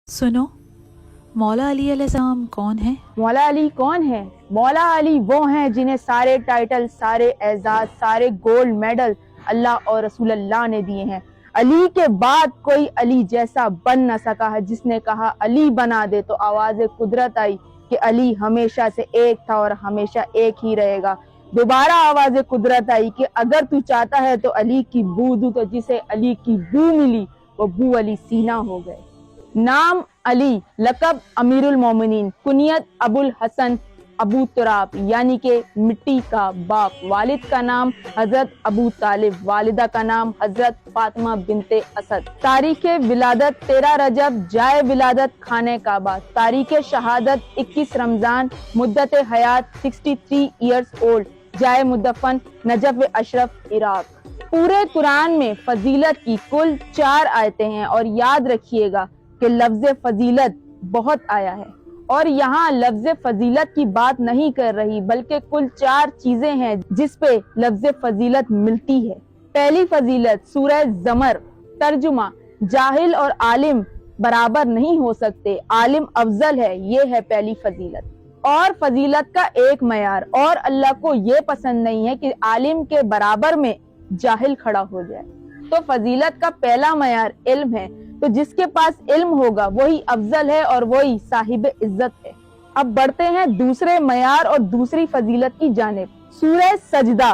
सुनो, मौला अली अलैहिस्सलाम कौन है? मौला अली कौन है? मौला अली वो हैं जिन्हें सारे टाइटल, सारे एजाज, सारे गोल्ड मेडल अल्लाह और रसूल अल्लाह ने दिए हैं। अली के बाद कोई अली जैसा बन न सका है। जिसने कहा अली बना दे तो आवाज़ कुदरत आई कि अली हमेशा से एक था और हमेशा एक ही रहेगा। दोबारा आवाज़ कुदरत आई कि अगर तू चाहता है तो अली की बू दूं, तो जिसे अली की बू मिली वो बू अली सीना हो गए। नाम अली, लक़ब अमीरुल मोमिनीन, कुनियत अबुल हसन अबू तुराब यानी कि मिट्टी का बाप। वालिद का नाम हजरत अबू तालिब, वालिदा का नाम हजरत फातिमा बिनते असद। तारीख विलादत 13 रजब, जाए विलादत खाने काबा। तारीख शहादत 21 रमजान, मुद्दत हयात 63 ईयर्स ओल्ड, जाए मुद्दफन नजफ अशरफ इराक। पूरे कुरान में फजीलत की कुल 4 आयतें हैं और याद रखिएगा कि लफ्ज़ फजीलत बहुत आया है और यहाँ लफ्ज़ फजीलत की बात नहीं कर रही, बल्कि कुल 4 चीजें हैं जिस पे लफ्ज़ फजीलत मिलती है। पहली फजीलत सूरह ज़मर, तर्जुमा, जाहिल और आलिम बराबर नहीं हो सकते, आलिम अफजल है, ये है पहली फजीलत। और फजीलत का एक मयार, और अल्लाह को ये पसंद नहीं है कि आलिम के बराबर में जाहिल खड़ा हो जाए। तो फजीलत का पहला मयार इल्म है, तो जिसके पास इल्म होगा वही अफजल है और वही साहिब इज्जत है। अब बढ़ते हैं दूसरे मयार और दूसरी फजीलत की जानिब। सूरह सजदा,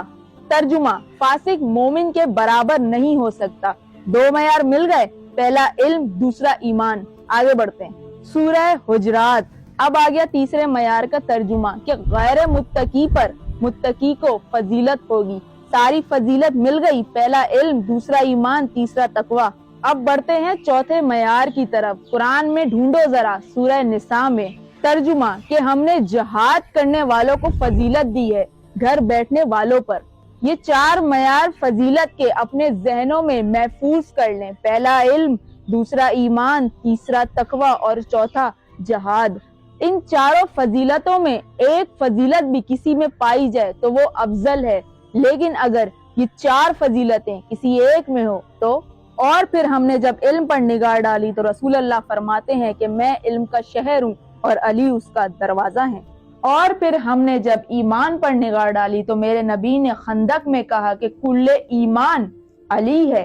तर्जुमा, फासिक मोमिन के बराबर नहीं हो सकता। 2 मयार मिल गए, पहला इल्म, दूसरा ईमान। आगे बढ़ते हैं। सूरह हुजरात, अब आ गया तीसरे मयार का तर्जुमा कि गैर मुत्तकी पर मुत्तकी को फजीलत होगी। सारी फजीलत मिल गई, पहला इल्म, दूसरा ईमान, तीसरा तकवा। अब बढ़ते हैं चौथे मयार की तरफ। कुरान में ढूंढो जरा, सूरह निसा में, तर्जुमा कि हमने जिहाद करने वालों को फजीलत दी है घर बैठने वालों पर। ये 4 मयार फजीलत के अपने जहनों में महफूज कर लें, पहला इल्म, दूसरा ईमान, तीसरा तकवा और चौथा जिहाद। इन चारों फजीलतों में एक फजीलत भी किसी में पाई जाए तो वो अफजल है, लेकिन अगर ये 4 फजीलतें किसी एक में हो तो। और फिर हमने जब इल्म पर निगाह डाली तो रसूल अल्लाह फरमाते हैं कि मैं इल्म का शहर हूँ और अली उसका दरवाजा है। और फिर हमने जब ईमान पर निगाह डाली तो मेरे नबी ने खंदक में कहा कि कुल्ले ईमान अली है।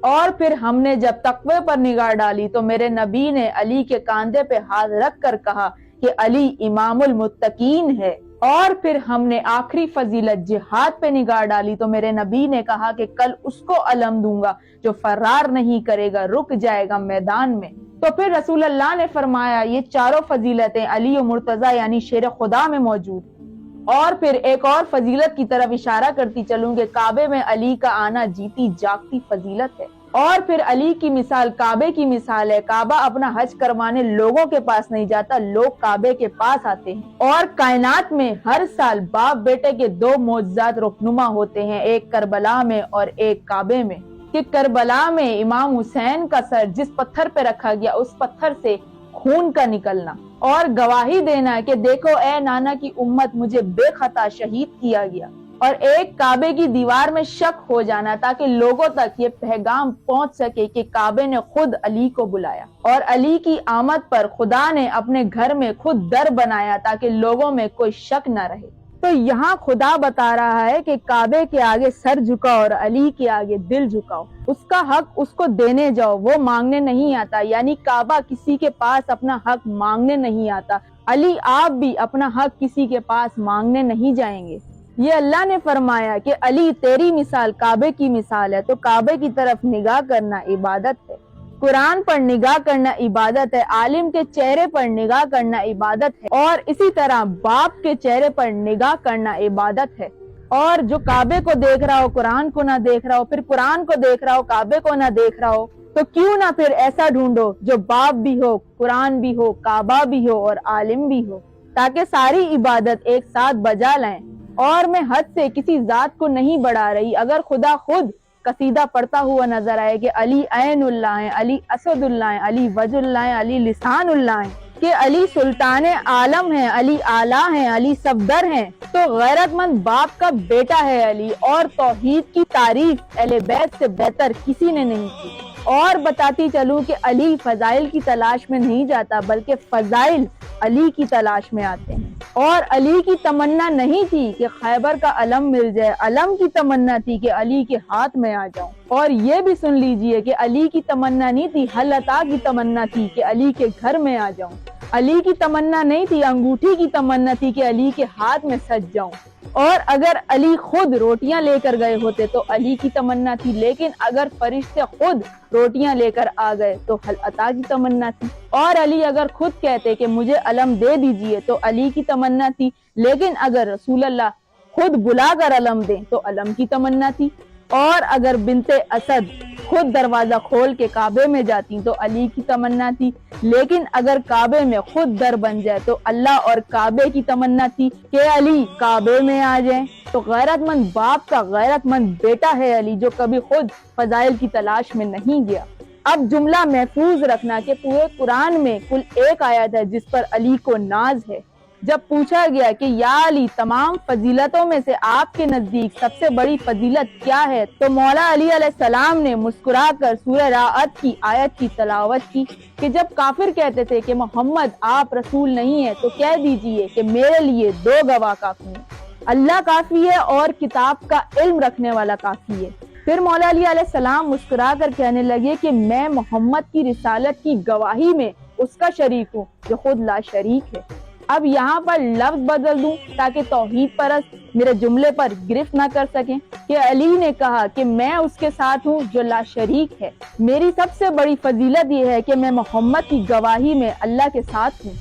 और फिर हमने जब तकवे पर निगाह डाली तो मेरे नबी ने अली के कांधे पे हाथ रख कर कहा कि अली इमामुल मुत्तकीन है। और फिर हमने आखिरी फजीलत जिहाद पे निगाह डाली तो मेरे नबी ने कहा कि कल उसको अलम दूंगा जो फरार नहीं करेगा, रुक जाएगा मैदान में। तो फिर रसूल अल्लाह ने फरमाया ये चारों फजीलतें अली और मुर्तजा यानी शेर खुदा में मौजूद। और फिर एक और फजीलत की तरफ इशारा करती चलूंगी, काबे में अली का आना जीती जागती फजीलत है। और फिर अली की मिसाल काबे की मिसाल है। काबा अपना हज करवाने लोगों के पास नहीं जाता, लोग काबे के पास आते हैं। और कायनात में हर साल बाप बेटे के 2 मोजज़ात रुखनुमा होते हैं, एक करबला में और एक काबे में। कि करबला में इमाम हुसैन का सर जिस पत्थर पे रखा गया उस पत्थर से खून का निकलना और गवाही देना कि देखो ए नाना की उम्मत, मुझे बेखता शहीद किया गया। और एक काबे की दीवार में शक हो जाना ताकि लोगों तक ये पैगाम पहुंच सके कि काबे ने खुद अली को बुलाया। और अली की आमद पर खुदा ने अपने घर में खुद दर बनाया ताकि लोगों में कोई शक न रहे। तो यहाँ खुदा बता रहा है कि काबे के आगे सर झुकाओ और अली के आगे दिल झुकाओ। उसका हक उसको देने जाओ, वो मांगने नहीं आता। यानी काबा किसी के पास अपना हक मांगने नहीं आता, अली आप भी अपना हक किसी के पास मांगने नहीं जाएंगे। ये अल्लाह ने फरमाया कि अली तेरी मिसाल काबे की मिसाल है। तो काबे की तरफ निगाह करना इबादत है, कुरान पर निगाह करना इबादत है, आलिम के चेहरे पर निगाह करना इबादत है, और इसी तरह बाप के चेहरे पर निगाह करना इबादत है। और जो काबे को देख रहा हो कुरान को ना देख रहा हो, फिर कुरान को देख रहा हो काबे को ना देख रहा हो, तो क्यों ना फिर ऐसा ढूंढो जो बाप भी हो, कुरान भी हो, काबा भी हो और आलिम भी हो, ताकि सारी इबादत एक साथ बजा लाएं। और मैं हद से किसी जात को नहीं बढ़ा रही। अगर खुदा खुद कसीदा पढ़ता हुआ नजर आए कि अली ऐनुल्लाह है, अली असदुल्लाह है, अली वजुल्लाह है, अली लिसानुल्लाह है, कि अली सुल्तान आलम है, अली आला है, अली सफदर है, तो गैरतमंद बाप का बेटा है अली। और तौहीद की तारीफ अहले बैत से बेहतर किसी ने नहीं की। اور بتاتی چلوں کہ علی فضائل کی تلاش میں نہیں جاتا بلکہ فضائل علی کی تلاش میں آتے ہیں۔ اور علی کی تمنا نہیں تھی کہ خیبر کا علم مل جائے، علم کی تمنا تھی کہ علی کے ہاتھ میں آ جاؤں۔ اور یہ بھی سن لیجئے کہ علی کی تمنا نہیں تھی، حل عطا کی تمنا تھی کہ علی کے گھر میں آ جاؤں۔ علی کی تمنا نہیں تھی، انگوٹھی کی تمنا تھی کہ علی کے ہاتھ میں سج جاؤں۔ اور اگر علی خود روٹیاں لے کر گئے ہوتے تو علی کی تمنا تھی، لیکن اگر فرشتے خود روٹیاں لے کر آ گئے تو حل عطا کی تمنا تھی۔ اور علی اگر خود کہتے کہ مجھے علم دے دیجئے تو علی کی تمنا تھی، لیکن اگر رسول اللہ خود بلا کر علم دیں تو علم کی تمنا تھی۔ اور اگر بنت اسد خود دروازہ کھول کے کعبے میں جاتی تو علی کی تمنا تھی، لیکن اگر کعبے میں خود در بن جائے تو اللہ اور کعبے کی تمنا تھی کہ علی کعبے میں آ جائیں۔ تو غیرت مند باپ کا غیرت مند بیٹا ہے علی، جو کبھی خود فضائل کی تلاش میں نہیں گیا۔ اب جملہ محفوظ رکھنا کہ پورے قرآن میں کل ایک آیت ہے جس پر علی کو ناز ہے۔ جب پوچھا گیا کہ یا علی تمام فضیلتوں میں سے آپ کے نزدیک سب سے بڑی فضیلت کیا ہے، تو مولا علی علیہ السلام نے مسکرا کر سورہ راعد کی آیت کی تلاوت کی کہ جب کافر کہتے تھے کہ محمد آپ رسول نہیں ہیں تو کہہ دیجئے کہ میرے لیے 2 گواہ کافی ہیں، اللہ کافی ہے اور کتاب کا علم رکھنے والا کافی ہے۔ پھر مولا علی علیہ السلام مسکرا کر کہنے لگے کہ میں محمد کی رسالت کی گواہی میں اس کا شریک ہوں جو خود لا شریک ہے۔ اب یہاں پر لفظ بدل دوں تاکہ توحید پرست میرے جملے پر گرفت نہ کر سکیں کہ علی نے کہا کہ میں اس کے ساتھ ہوں جو لا شریک ہے۔ میری سب سے بڑی فضیلت یہ ہے کہ میں محمد کی گواہی میں اللہ کے ساتھ ہوں۔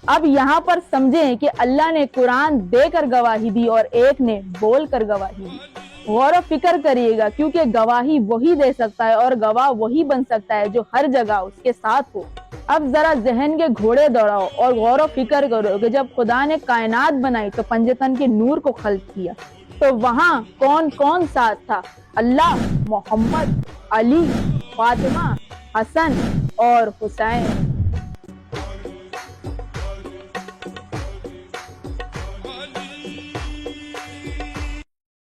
اب یہاں پر سمجھیں کہ اللہ نے قرآن دے کر گواہی دی اور ایک نے بول کر گواہی دی۔ غور و فکر کریے گا کیونکہ گواہی وہی دے سکتا ہے اور گواہ وہی بن سکتا ہے جو ہر جگہ اس کے ساتھ ہو۔ اب ذرا ذہن کے گھوڑے دوڑاؤ اور غور و فکر کرو کہ جب خدا نے کائنات بنائی تو پنجتن کے نور کو خلق کیا تو وہاں کون کون ساتھ تھا؟ اللہ، محمد، علی، فاطمہ، حسن اور حسین۔